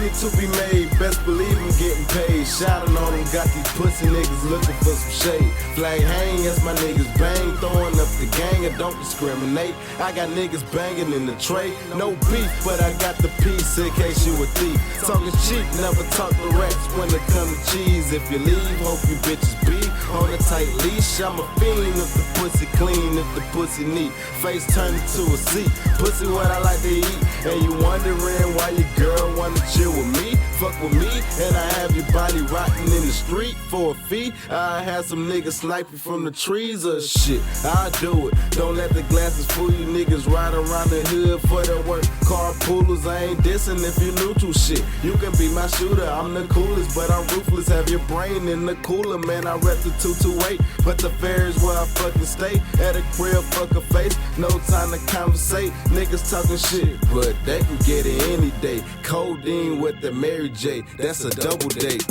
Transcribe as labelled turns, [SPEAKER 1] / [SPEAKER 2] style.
[SPEAKER 1] money to be made, best believe I'm getting paid. Shouting on them, got these pussy niggas looking for some shade. Flag hang as my niggas bang, throwing up the gang, I don't discriminate. I got niggas banging in the tray, no beef, but I got the peace in case you a thief. Talking cheap, never talk to rats when it come to cheese. If you leave, hope you bitches be on a tight leash. I'm a fiend if the pussy clean, if the pussy neat. Face turned into a seat, pussy what I like to eat. And you wondering why your girl wanna chill with me? Fuck with me, and I have your body rotting in the street for a fee. I had some niggas snipe you from the trees or shit. I do it. Don't let the glasses fool you niggas ride around the hood for the work. Carpoolers, I ain't dissing if you new to shit. You can be my shooter, I'm the coolest, but I'm ruthless. Have your brain in the cooler, man. I rep the 228, but the fair is where I fucking stay. At a crib, fuck a face, no time to conversate. Niggas talking shit, but they can get it any day. Codeine with the Mary J, that's a double date.